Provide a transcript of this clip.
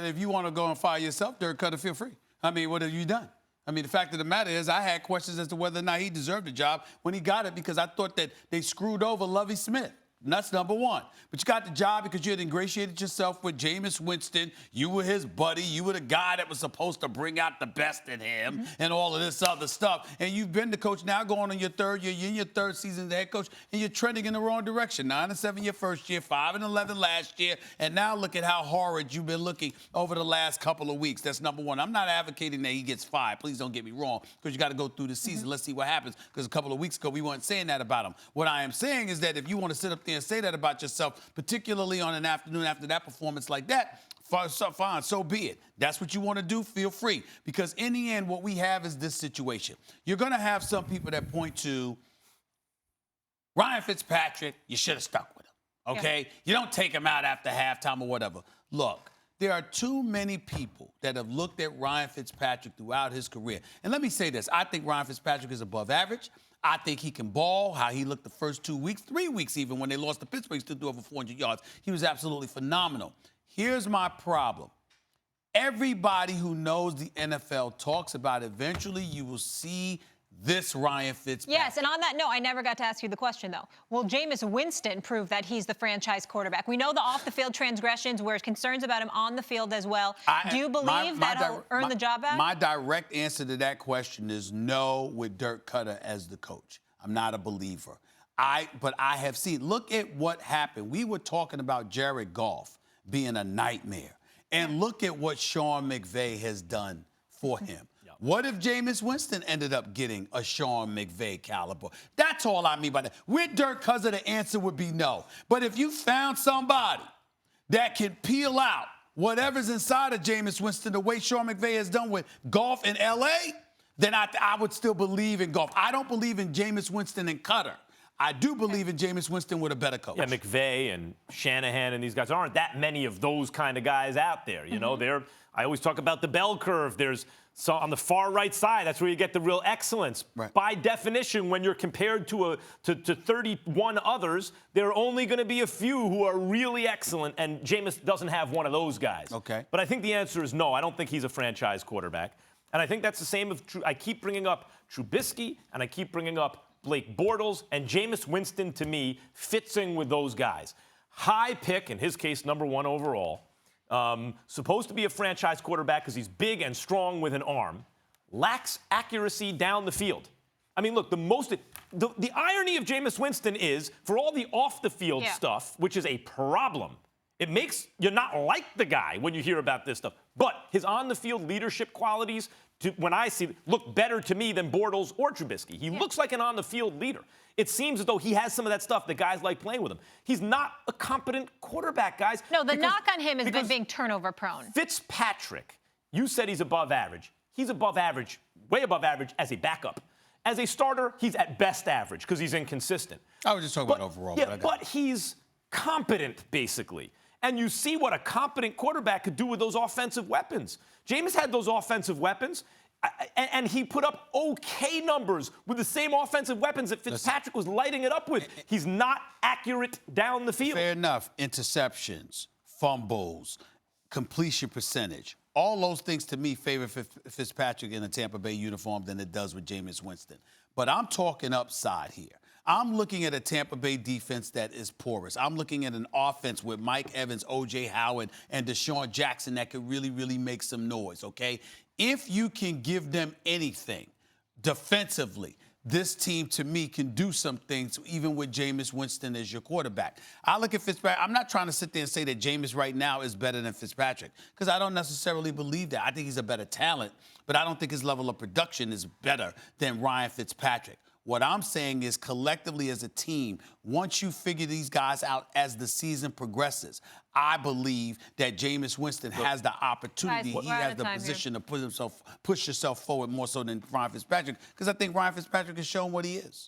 If you want to go and fire yourself, Dirk Koetter, feel free. I mean, what have you done? I mean, the fact of the matter is I had questions as to whether or not he deserved the job when he got it because I thought that they screwed over Lovie Smith. And that's number one. But you got the job because you had ingratiated yourself with Jameis Winston. You were his buddy. You were the guy that was supposed to bring out the best in him and all of this other stuff. And you've been the coach now going on your third year. You're in your third season as the head coach, and you're trending in the wrong direction. 9-7 your first year, 5-11 last year, and now look at how horrid you've been looking over the last couple of weeks. That's number one. I'm not advocating that he gets fired. Please don't get me wrong, because you got to go through the season. Let's see what happens, because a couple of weeks ago we weren't saying that about him. What I am saying is that if you want to sit up there and say that about yourself, particularly on an afternoon after that performance like that, fine, so be it. That's what you want to do, feel free. Because in the end, what we have is this situation. You're going to have some people that point to Ryan Fitzpatrick, you should have stuck with him, okay? Yeah. You don't take him out after halftime or whatever. Look, there are too many people that have looked at Ryan Fitzpatrick throughout his career. And let me say this. I think Ryan Fitzpatrick is above average. I think he can ball, how he looked the first 2 weeks, 3 weeks even, when they lost to Pittsburgh, he still threw over 400 yards. He was absolutely phenomenal. Here's my problem. Everybody who knows the NFL talks about eventually you will see this Ryan Fitzpatrick. Yes, and on that note, I never got to ask you the question, though. Will Jameis Winston prove that he's the franchise quarterback? We know the off-the-field transgressions were concerns about him on the field as well. Do you believe that he'll earn the job back? My direct answer to that question is no with Dirk Koetter as the coach. I'm not a believer. But I have seen, look at what happened. We were talking about Jared Goff being a nightmare. And look at what Sean McVay has done for him. What if Jameis Winston ended up getting a Sean McVay caliber? That's all I mean by that. With Dirk Koetter, the answer would be no. But if you found somebody that can peel out whatever's inside of Jameis Winston the way Sean McVay has done with Goff in L.A., then I would still believe in Goff. I don't believe in Jameis Winston and Koetter. I do believe in Jameis Winston with a better coach. Yeah, McVay and Shanahan and these guys aren't that many of those kind of guys out there. You know, I always talk about the bell curve. So on the far right side, that's where you get the real excellence. Right. By definition, when you're compared to 31 others, there are only going to be a few who are really excellent, and Jameis doesn't have one of those guys. Okay. But I think the answer is no. I don't think he's a franchise quarterback. And I think that's the same of I keep bringing up Trubisky, and I keep bringing up Blake Bortles, and Jameis Winston, to me, fits in with those guys. High pick, in his case, #1 overall. Supposed to be a franchise quarterback because he's big and strong with an arm. Lacks accuracy down the field. I mean, look, the irony of Jameis Winston is, for all the off-the-field stuff, which is a problem, it makes you not like the guy when you hear about this stuff. But his on-the-field leadership qualities, when I see, look better to me than Bortles or Trubisky. He looks like an on-the-field leader. It seems as though he has some of that stuff that guys like playing with him. He's not a competent quarterback, guys. No, the knock on him has been being turnover prone. Fitzpatrick, you said he's above average. He's above average, way above average as a backup. As a starter, he's at best average because he's inconsistent. I was just talking about overall. Yeah, but he's competent, basically. And you see what a competent quarterback could do with those offensive weapons. Jameis had those offensive weapons, and he put up okay numbers with the same offensive weapons that Fitzpatrick was lighting it up with. He's not accurate down the field. Fair enough. Interceptions, fumbles, completion percentage. All those things, to me, favor Fitzpatrick in a Tampa Bay uniform than it does with Jameis Winston. But I'm talking upside here. I'm looking at a Tampa Bay defense that is porous. I'm looking at an offense with Mike Evans, O.J. Howard, and Deshaun Jackson that could really, really make some noise, okay? If you can give them anything defensively, this team, to me, can do some things, even with Jameis Winston as your quarterback. I look at Fitzpatrick. I'm not trying to sit there and say that Jameis right now is better than Fitzpatrick, because I don't necessarily believe that. I think he's a better talent, but I don't think his level of production is better than Ryan Fitzpatrick. What I'm saying is, collectively as a team, once you figure these guys out as the season progresses, I believe that Jameis Winston has the opportunity. He has the position to push himself forward more so than Ryan Fitzpatrick, because I think Ryan Fitzpatrick has shown what he is.